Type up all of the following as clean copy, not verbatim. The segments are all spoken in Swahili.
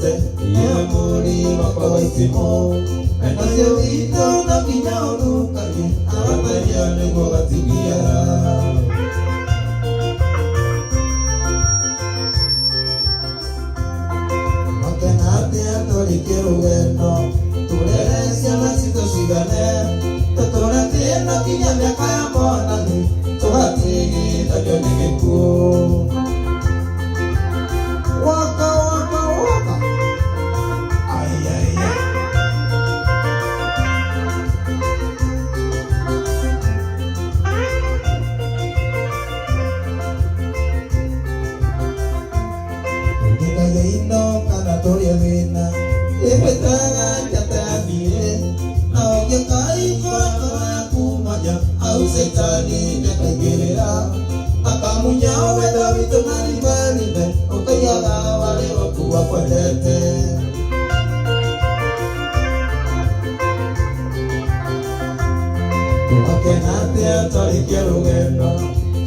kwendete Iyo muri makwa itimo Enazio vito na kinyauru kage Arataya nego batigiara Makenate atori kirugeno Turere siana sito sigane Totora tena kinyamya kaya monani Tuhatigi takyo nigeku Waka waka waka Ay ay ay Kaya ino kanatoria vina Ipetanga jata abire Naoge kai kwa kumanya Au setani jata gerera Akamunya weda vito nalibalibe Okayaga wale wakuwa kwendete Tumakenate atari kirugeno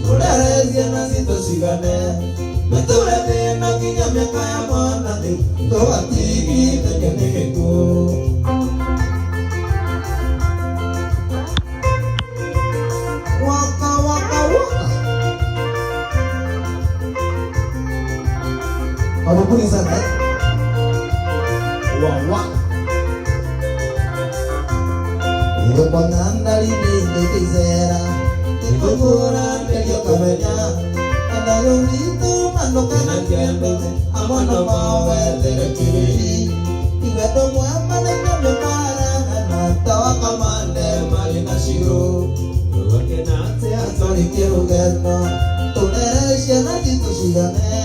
Turerezia na sito sigane Meturete na kinyamya kaya monate Tuhatigi tegenegeku Waka waka waka Karibuni sana Wawa Iyo kwananda lini kizera Ikukura ndelio kamenya Anayo vitu manoka na kiembete Amono mawe tere kiriri Ingeto mwema na nyamyo mara Natawa kamande mali na shiro Wakenate atori kirugeno Tunereshe na jitu shigane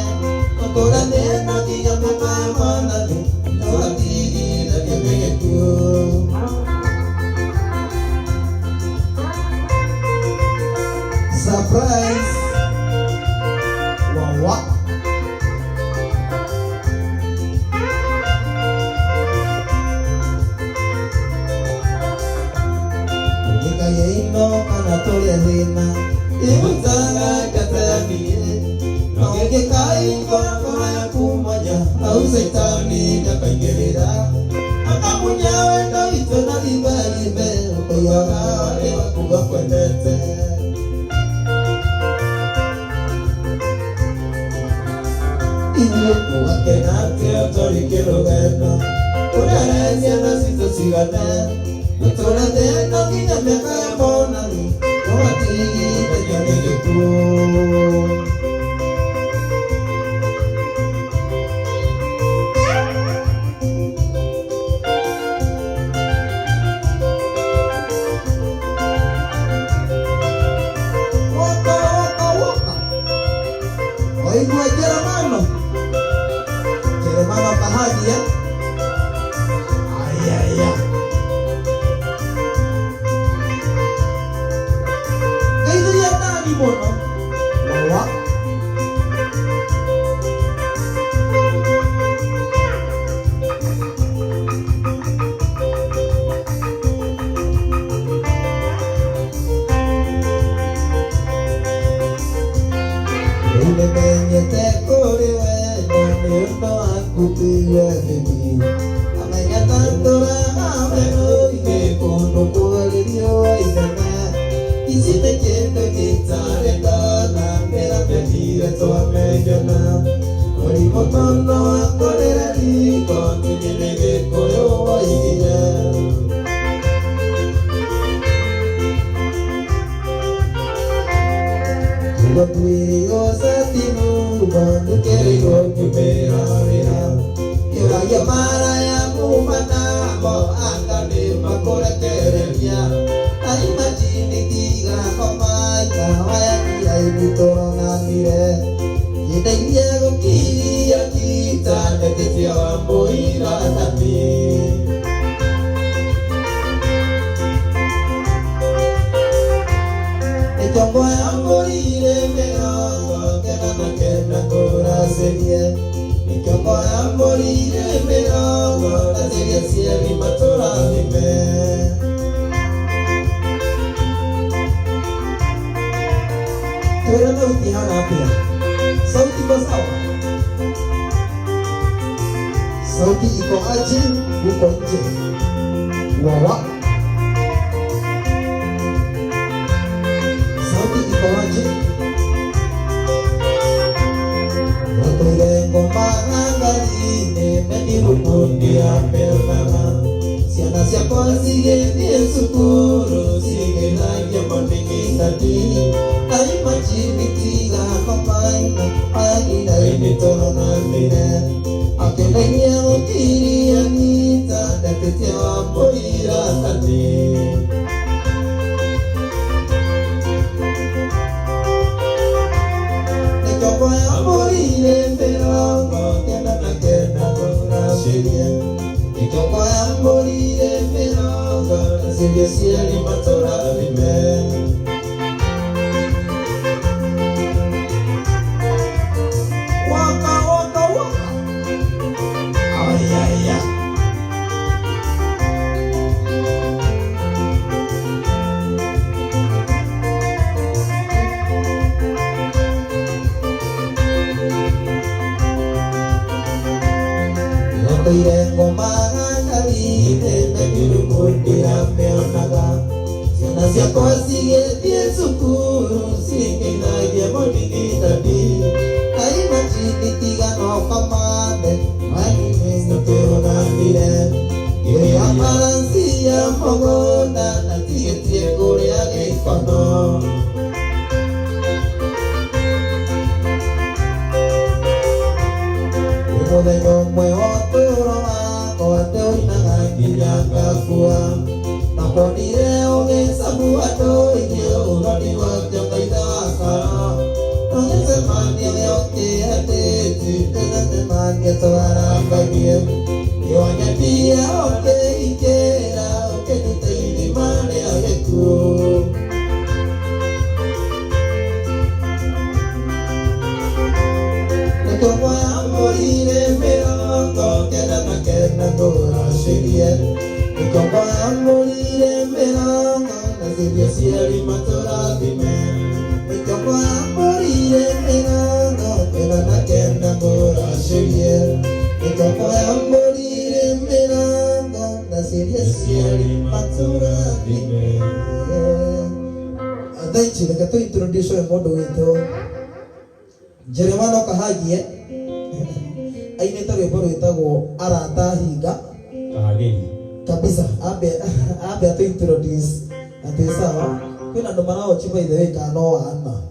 Tora nena kinyamyo kaya monani Tuhatigi na kiembegeku Surprise Wawa Kaya ino kanatoria vina Ibutanga kata ya miye Noge kai kora ya kumanya Au setani jakaingerera Akamunya wenda vito na libe Ukayaga wale wakuga kwendete Iyo kuwakenate atori kirugeno Urerezia na sito sigane Nuturete na kinyamya kaya monani Tuhatigi tegenegeku Waka waka waka Oigwe Jeremano Jeremano kahaji ya Ay ay ay Kaizo ya nani mono Wawa Ile menye te kore weno Nirno aku tuya nini Amenya tantora ameno Ike kono kuali dio isana Isi te kendo kitare dona Mera petire toa mejona Kori motono akorera di Konti nilege koyo wa ikiya Tuwa tuiri osatinu Bandu keri goki mera mera Kira ya mara ya kumana Mo angane makore kerelia Aima jini tiga komai Kawaya kia ini torona mire Kita iya gokiri ya kita Netetia wambo ira tami Echongo ya morire mero Kena na kena kora serie Echongo ya morire mero Na serie siya ni matora nime Tuwela na utihana pia Sauti kwa sawa Sauti iko aje huko nje? Wawa. Sauti iko aje? Watulengo mangaline medirukundi apelama. Siana siapa sige dia sukuru sige lagi mondingi tadi. Ai macini tiga kompai pagi dari ditolong amine. Akelenya ukiri anita daketia wapodira tadi. Nekoko ya morire merongo kena na kena kona sheria. Nekoko ya morire merongo nasibia siari matora lime. Waka waka waka. Ayaya. Irengo mangari tebe birukundi ameonaga. Siana siako sige die sukuru sige nage mondingi tadi. Ai machini tiga no kamane mani mesto tona mire. Iri amaransi ya mogoda na tie tie kore age kono. Mudenyo mwe otoro ako ateo inangagiria ngakua. Naponire oge sabu ato inye urodi wakyo kaida waka. Nongese mani yote hateti tenate mani toara kagie. Iwanya dia oke ikera oke nitaili mani ageku. Nekoko ya morire merongo kena na kena kona sheria. Nekoko ya morire merongo nasibia siari matora dime. Nekoko ya morire merongo kena na kena kona sheria. Nekoko ya morire merongo nasibia siari matora dime. Adaichi reka tu introduce modo wito Jeremano kahagie aineta rwimbo rwitagwo arata hinga kahageni kabisa abe atu introduce ati sawa kwina ndo marao chiba ithe wika no ana.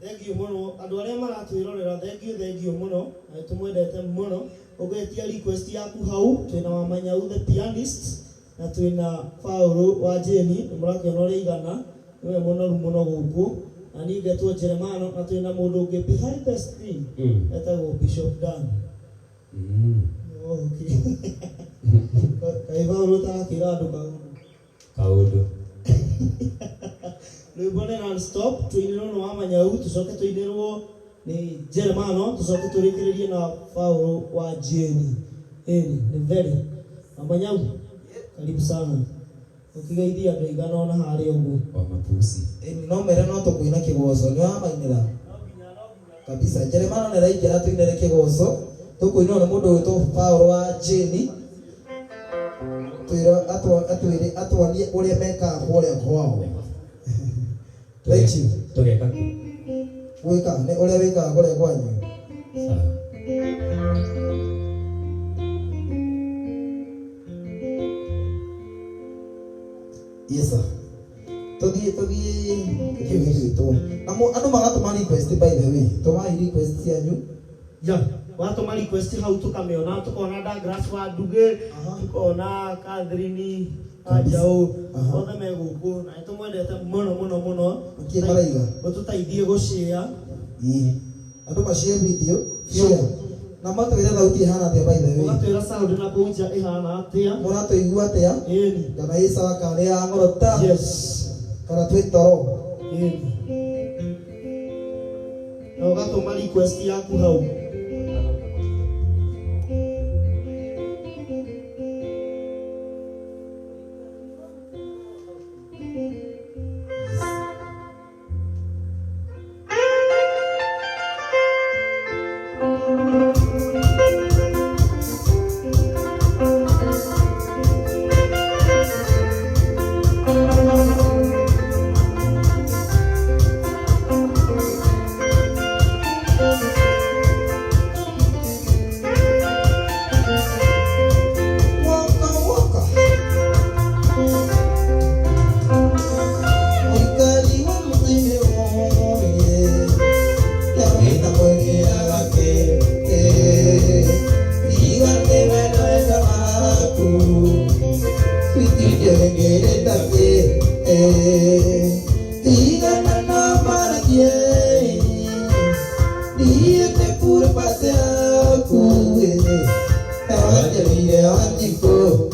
Thank you muno andu aria maratwirorera thank you muno na tumwendete muno ugetia request yaku hau twina Wamanyau the pianist na twina Paulo wa Jeni murakiona uri igana niwe muno guku na ningetwo Jeremano na twina mundu ungi behind the screen etagwo Bishop Dan. Okay. Kai Paulo ta kira andu kaudu Rwimbo non stop twinirwo no Wamanyau tucoke twinirwo ni Jeremano tucoke turikiririe na Paulo wa Jeni. Ni very Wamanyau karibu sana ukigeithia andu igana na hari ugu wa mapusi no mere no tukuina kigoco ni wamainira kabisa. Jeremano ne raikira twinire kigoco tukuina ni mundu witwo Paulo wa Jeni twira atwalie uria meka uria kwao. Raichi tugeka wika ne uria wika uria kwanyu sawa. Yesa. Togi kiwito. Anu magatuma request by the way. Tuma request yanyu. ja watu ma request hau tukameona tukona Douglas wa Nduge tukona Catherine Ajao othe meguku na tumwendete muno kimaraiga ututaithie gushare andu mashare video share na matwira thauti ihana atia by the way matwira sound na kunja ihana atia muratuigua atia kana isa wakari ya ngorota yes kana twitoro na ugatuma request yaku hau ile wajiko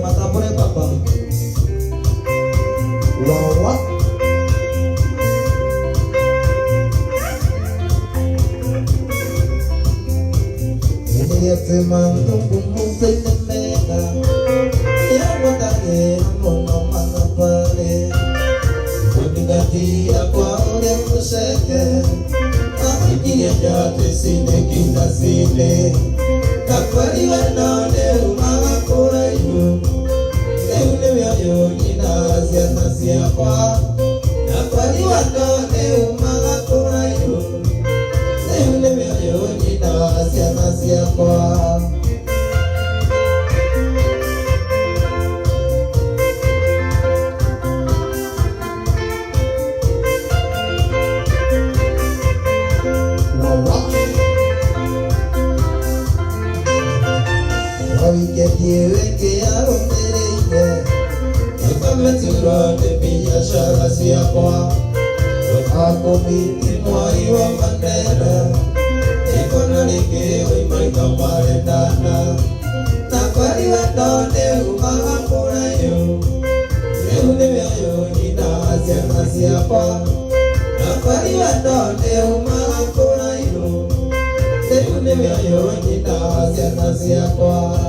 matapore papa wawa ini temanku mungkin mega ya watane mono mana pare kuningati aku ore museke amiki ya sine kinda sine kapari wanone umaga kora ibu eune yo nyina sia kwa kapari wanone umaga kora ibu eune yo nyina sia kwa que arondereye ekametira de biashara siapa akomiti mwai wa mandera ekonalike oimaika maredana nakwari watone umaga kurayo eune vyayo nina asiana siapa nakwari watone umaga kurayo eune vyayo nina asiana siapa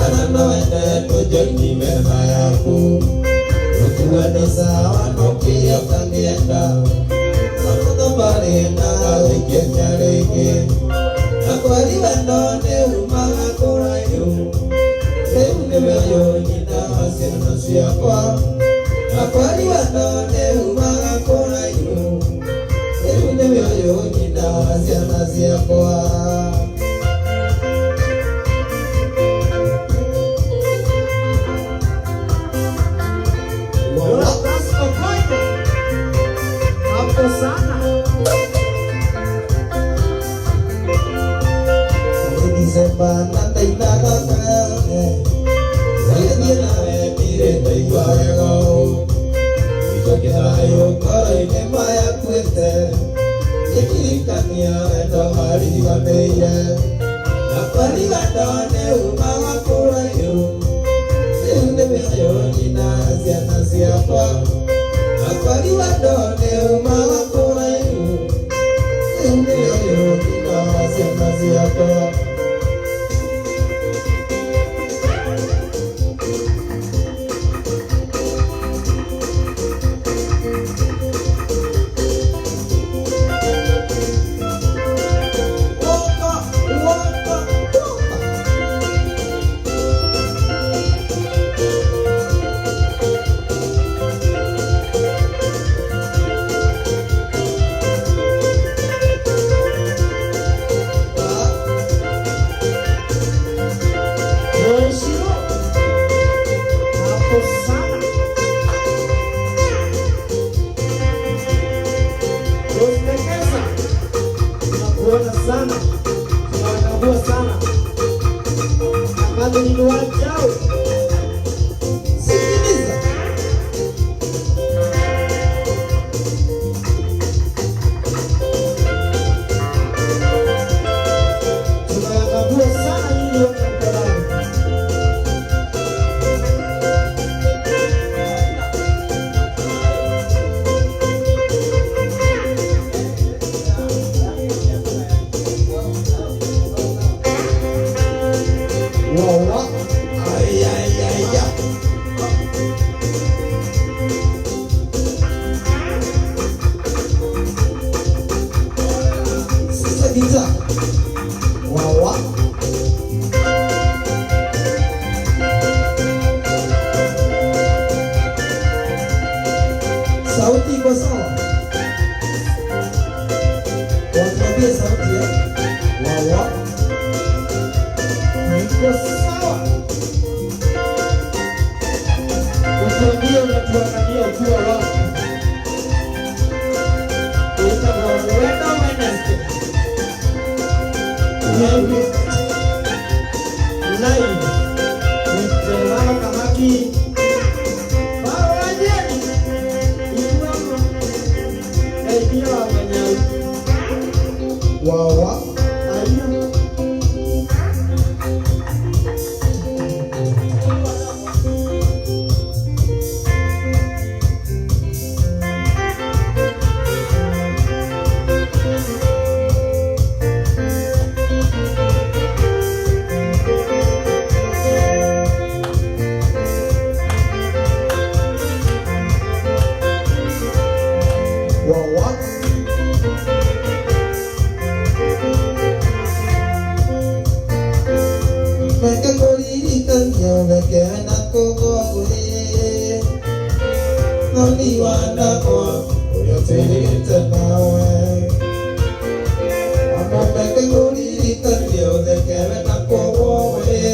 Anano ende tujoni mema yaku Utuwe ni sawa nokia tangienda Makutambari na wiki nyariki Nakwari wendone umaga kurayu Eune weyo nyina sina siakwa Nakwari wendone umaga kurayu Eune weyo nyina sina siakwa Bana taina kakane Saya dina mire taiwa yago Ito kita ayo kara ine maya kuete Yeki kanya endo hari dibateya Nakari wadane umaga kura yu Seunde meayo nina siana siapa Nakari wadane umaga kura yu Seunde meayo nina siana siapa sana, tunawatambua sana ambazo ni wajao. Sikiliza, tunawatambua sana nyinyi wote mtaani. Sauti iko sawa? Watuambie sauti ya wawa iko sawa? Watuambie unatuangalia ukiwa wapi? Itakuwa Wednesday live with Mama Kamaki. Wawa ayo wawa Maka kolirikan yo mekena kogore Noni wanda ko yo tirita nawe Amo maka kolirikan yo mekena kogore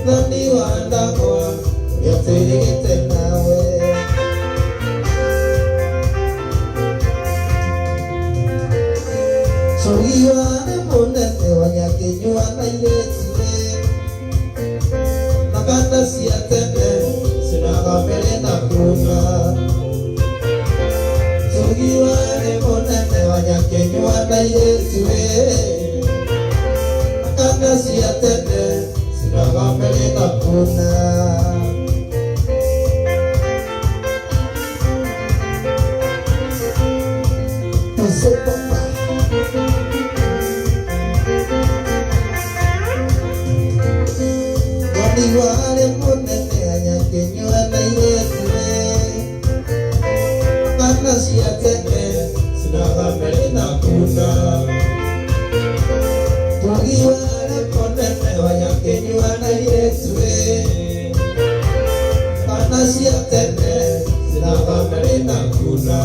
Noni wanda ko yo tirita nawe Sogiwane monete wanyakinywana iletire Nakanda siatene sinakamele kuna Sogiwane monete wanyakinywana iletire Nakanda siatene sinakamele kuna Ariwale munene anyakenywa na yetwe Kana siatene sinagamere na kuna Ariwale munene anyakenywa na yetwe Kana siatene sinagamere na kuna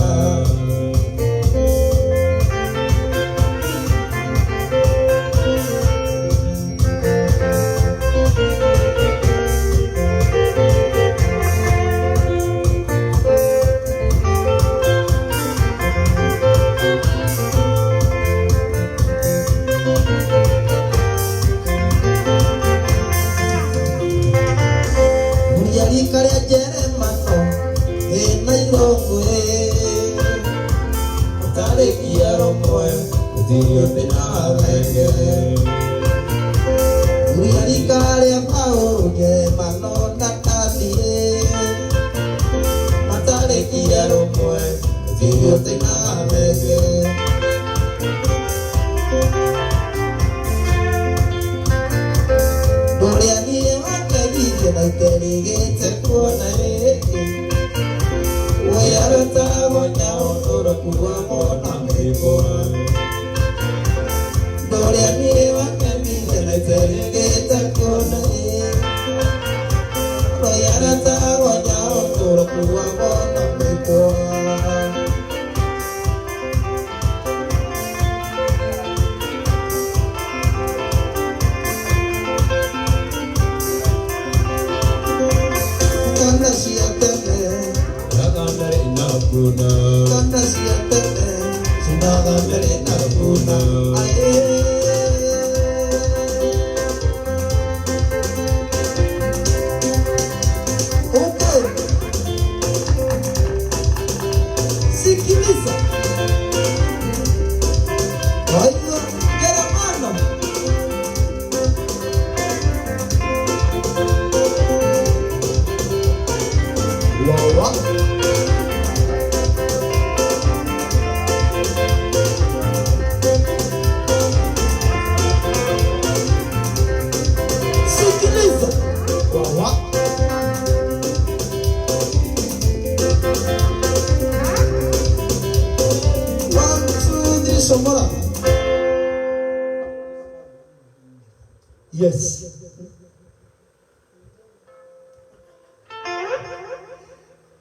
Yes.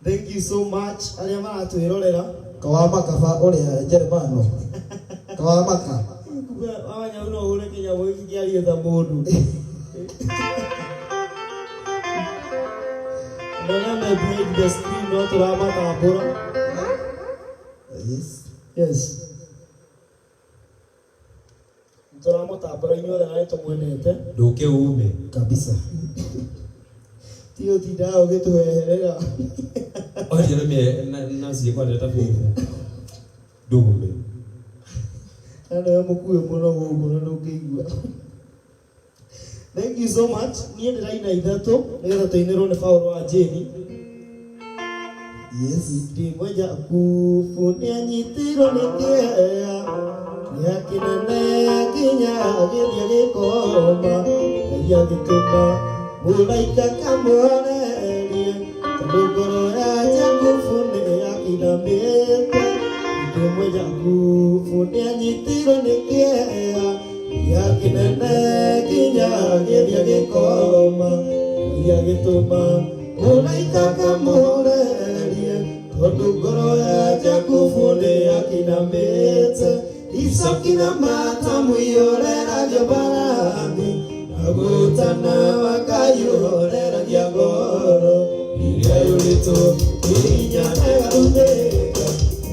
Thank you so much. Aliamana tuirorera. Kawamaka fa oria Jeremano. Kawamaka. Kuba abanya uno ule Kenya boiki kiali za modu. Nona me behind the screen no turama kabura. Yes. Yes. Turama tabura inyo da naito mwenete. Nduke ume Kabisa. Tio tidao gitu herera. Oje na me na si kwa data fu dugume Ana mukuwe muno gugu no kigwa. Thank you so much. Niende raina ithato nigetha tuinirwo ni Paulo wa Jeni. Yes. Ndi moja kufunia nyitiro nikea ya kinene kinya githia gikoma ya gituma mulaika kamorerie tandugoro ya jakufune ya kinamete ndi moja kufunia nyitiro nikea ya kinene kinya githia gikoma ya gituma mulaika kamorerie tandugoro ya jakufune ya kinamete Isokina mata muyorera gyobarani Agutana wakayurorera gyagoro Iria yurito irinya negaruneka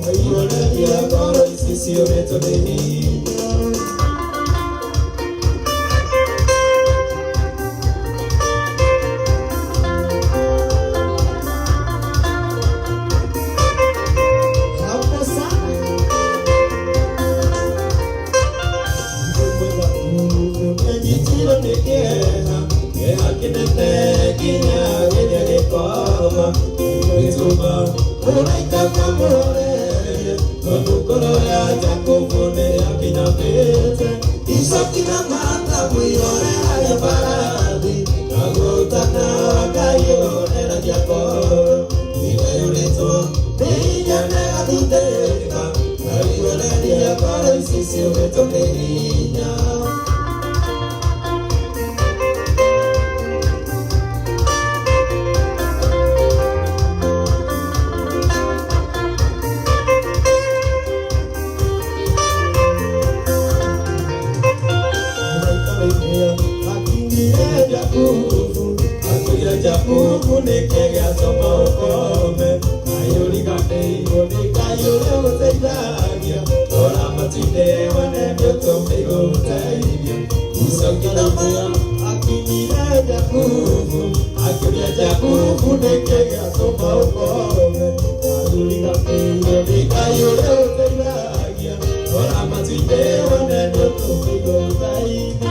Ayurorera gyagoro isisio reto nini Isokina mata muyorera gyobarani Agutana akinire Jakubu, akuya Jakubu nekega somo kome, ayuri kate yoni kayure mutaidagia, ora matinde wane byoto mego taidia, isokina maya akinire Jakubu, akuya Jakubu nekega somo kome, ayuri kate yoni kayure mutaidagia, ora matinde wane byoto mego taidia.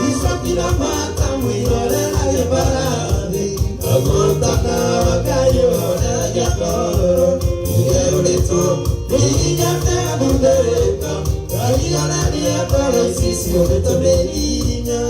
Isokina mata mwirore na gebaradi, agotaka wakayo na yakoro, igeurito, inyate adudereka, ayana ni yakoro sisi obeto beinya.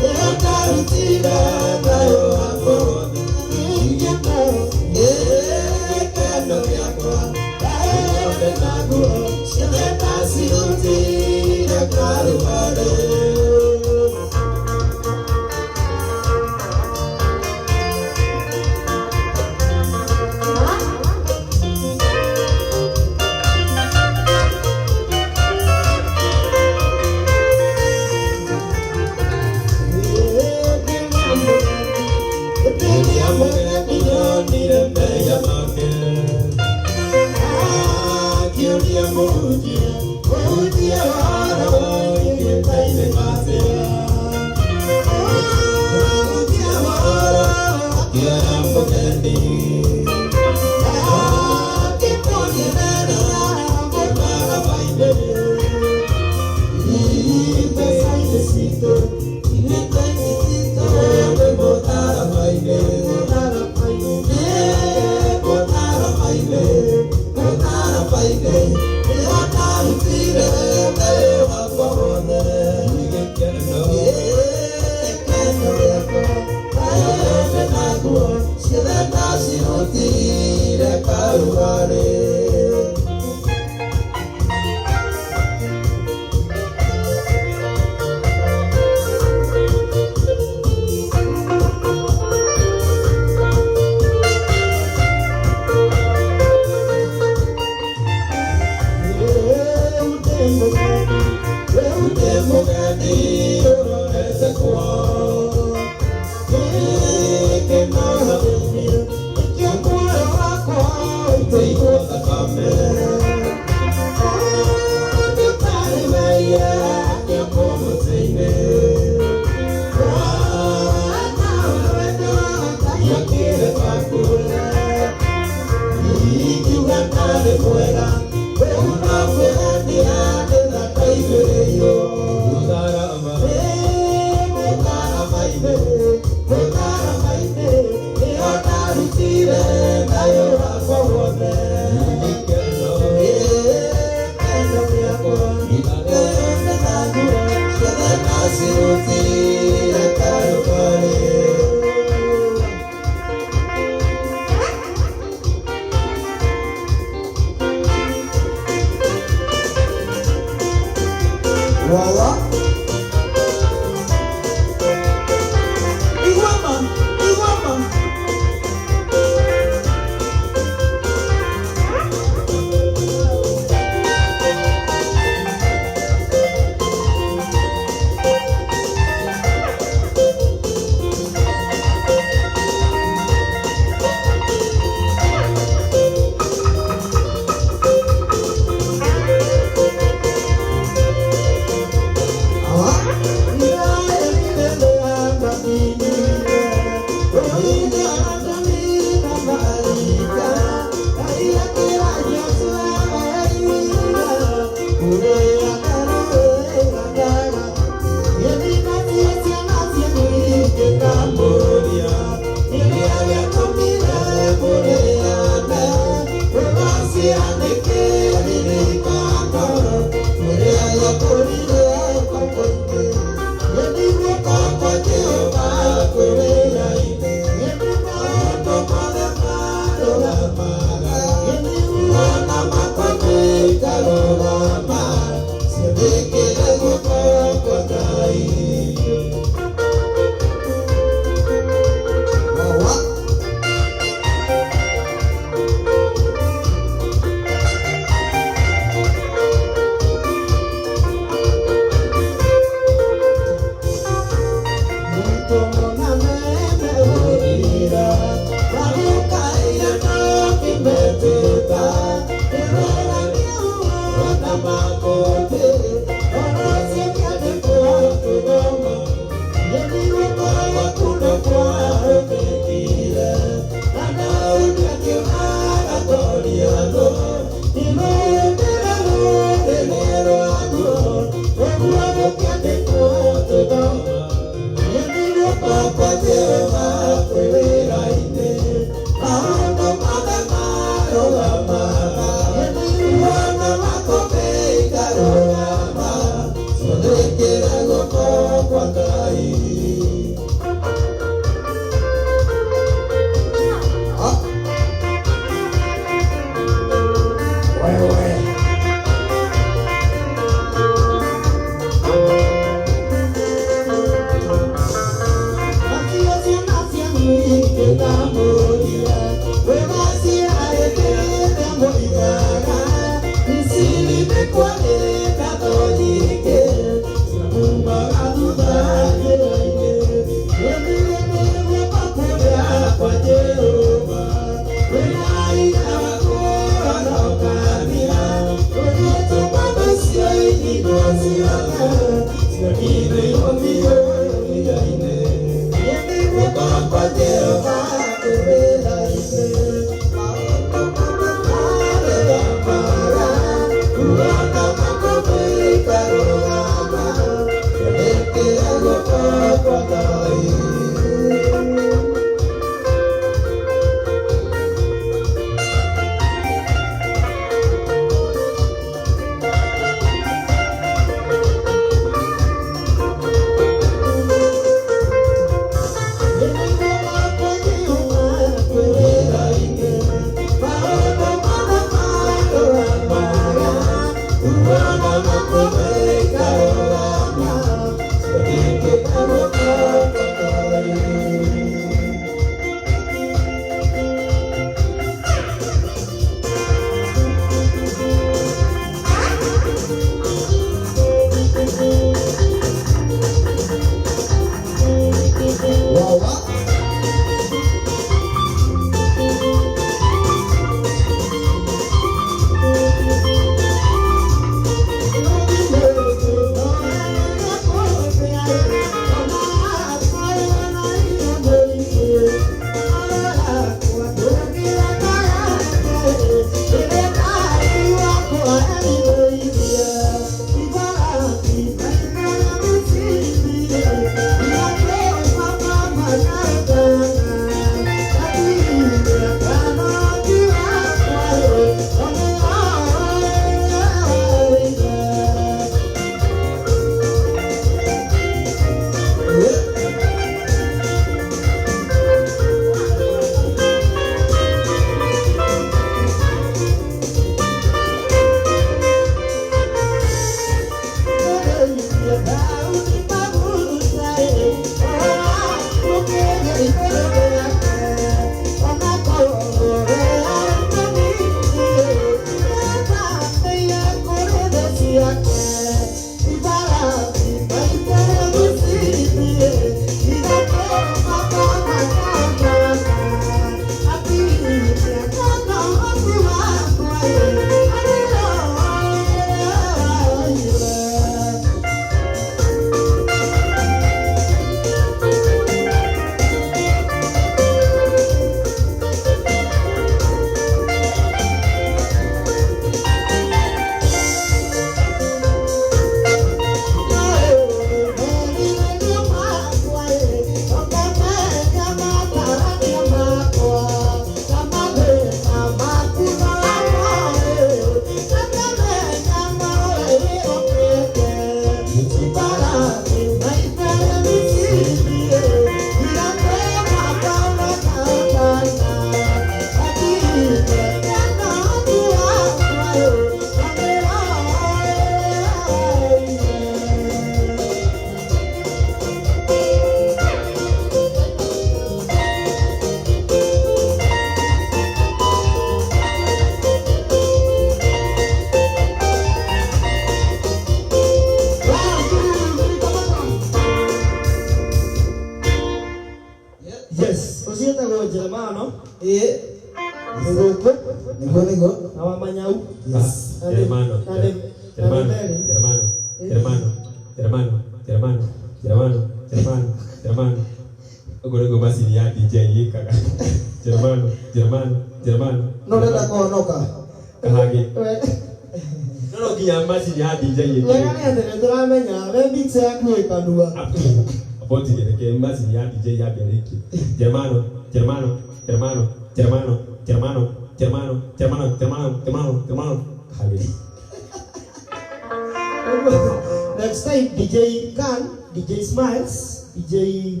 Next next time DJ Khan, DJ Smiles, DJ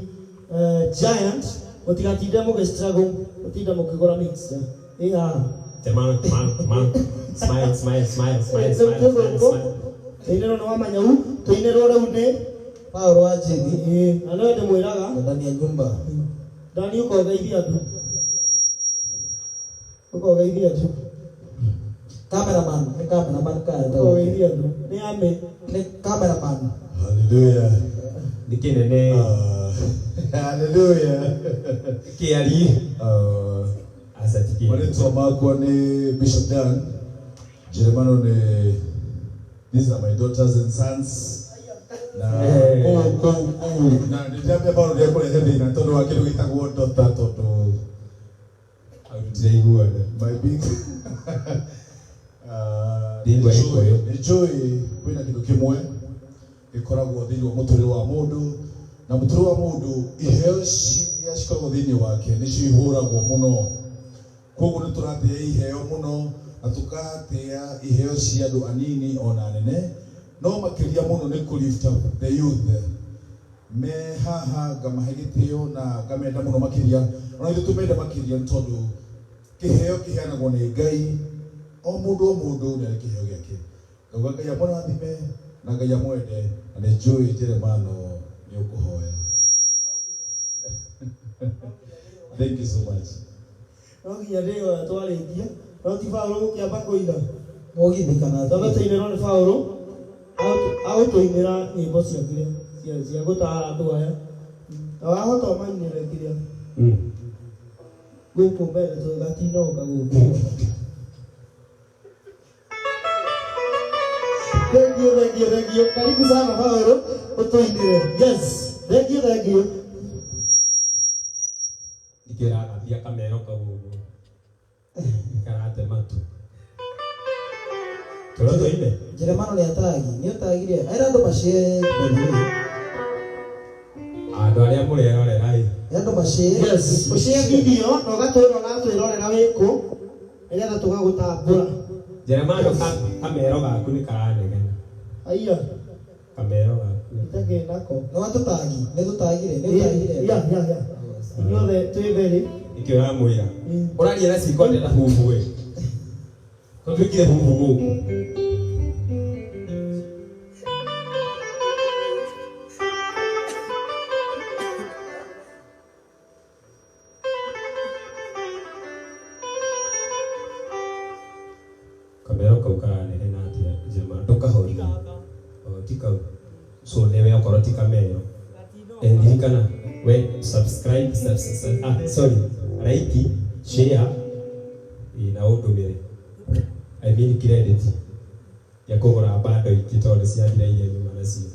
Giant, mutikatinde mugestruggle, mutinda mukigora mix. Jamani, smile. Ine no wamanya u, tuine rora une. Paulo wa Jeni. Ano ende mwiraga ndani ya nyumba. Ndani uko gaithia tu. Uko gaithia tu. Cameraman ka Uko gaithia tu. Ni ame. Ni cameraman. Hallelujah. Nikinene. Hallelujah. Kiari. Asatiki. Mwanzo mako ni Bishop Dan. Jeremano ni these are my daughters and sons. Na na nijambe bado ndio kule hendi na todo wakiru gitagwo daughter todo. Autiraigua. My big enjoy kwina kindu kimwe gikoragwo thini wa muture wa mundu na muture wa mundu iheo ciria cikoragwo thini wake ni cihuragwo muno koguo ni turatia iheo muno na tukatia iheo cia andu anini ona nene no makiria muno ni ku lift up the youth me haha ngamahegitio na ngamenda muno makiria ona ithu tumenda makiria tondu kiheo kiheanagwo ni Ngai o mundu ni kiheo giake ngauga Ngai amurathime na Ngai amwende na ni njui Jeremano ni ukuhoya. Thank you so much. No nginya rĩo twarĩithia no ti Paulo gũkĩamba kũina Mũgithikana tũgĩtũinĩrwo nĩ Paulo agũtũinĩra nyĩmbo cia gũtara andũ aya na wahota ũmainĩre kĩrĩa gũkũ mbere tũgatinoka gũkũ. Thank you. Karibu sana Paulo ũtũinĩre. Yes, thank you. Nikira abia kamero kagugu. Karate matu. Toroto ine. Jeremano ni otagire era ndo mashare bali. Andu aria murerorera Ndo mashare. Yes, ushare video no gatũĩro na twĩrorera wĩkũ nĩgetha tũgagũtambũra. Jeremano kamero gaku ni karanegena. Aiya. Kamero gaku. Itage nako. No tutagire. Ya. Inyuothe twĩtheri. Ikira mwira. Ũraria na ciko ndenda hubu we. Tũtwĩkire hubu gũkũ. Kamero kau karanegena atia Jeremano ndũkahoria. Tika so newe okorwo ti kamero. Ndirikana we subscribe like share na ũndũmĩre I mean credit ya kũgũra bando ingĩ tondũ ciathira iria nyuma nacio.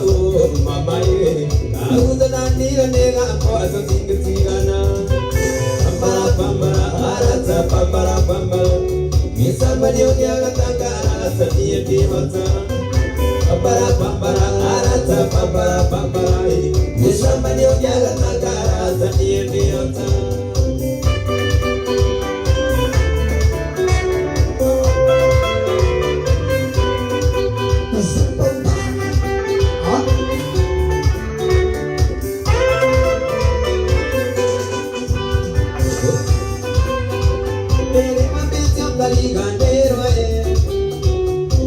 Mama, nira nega kwa so tingitigana pambara pambara arata pambara pambara misamba dio nyaga tangara satiye divata pambara pambara arata pambara pambara misamba dio nyaga tangara satiye divata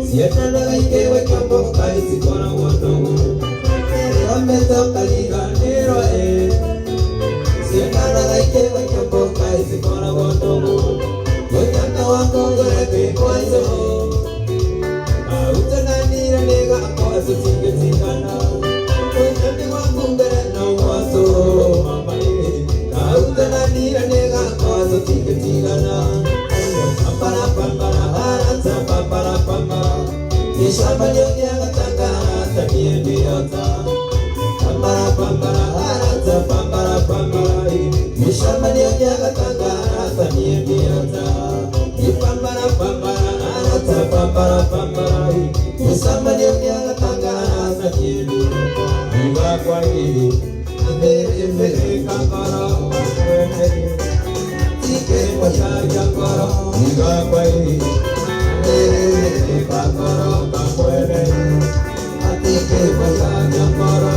Sieta na ike we kambo kai sikora woto Ome toka liganero Sieta na ike we kambo kai sikora woto Gotaka wako goreke kwazo Auta na nira nega kwazo tinge tingana Gotaka wako gore no wazo Mama Auta na nira nega kwazo tinge tingana Pampara pampara arata pampara pampara Yeshamba nyonya gatanga takiye ndiota Pampara pampara arata pampara pampara Yeshamba nyonya gatanga takiye ndiota Pampara pampara arata pampara pampara Yeshamba nyonya gatanga takiye ndiota Iwa kwa hii Mbere mbere kakara Tike kwa chaya kara Iwa kwa hii Kakoro kakwere Atike bayanya koro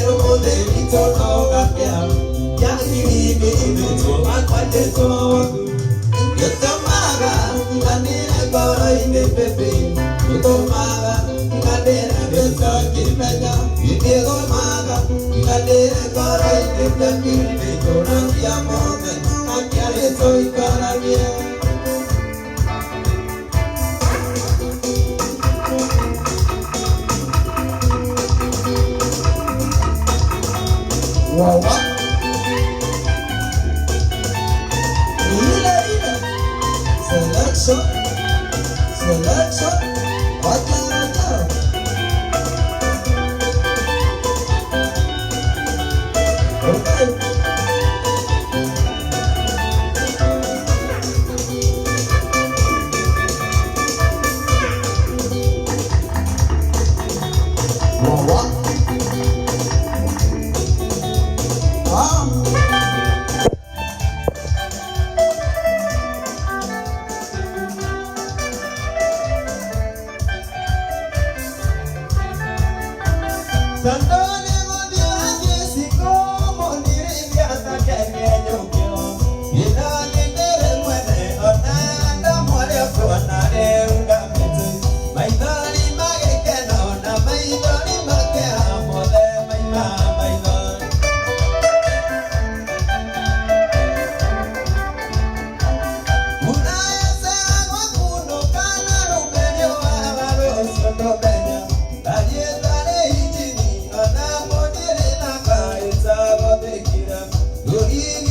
Holiday, You're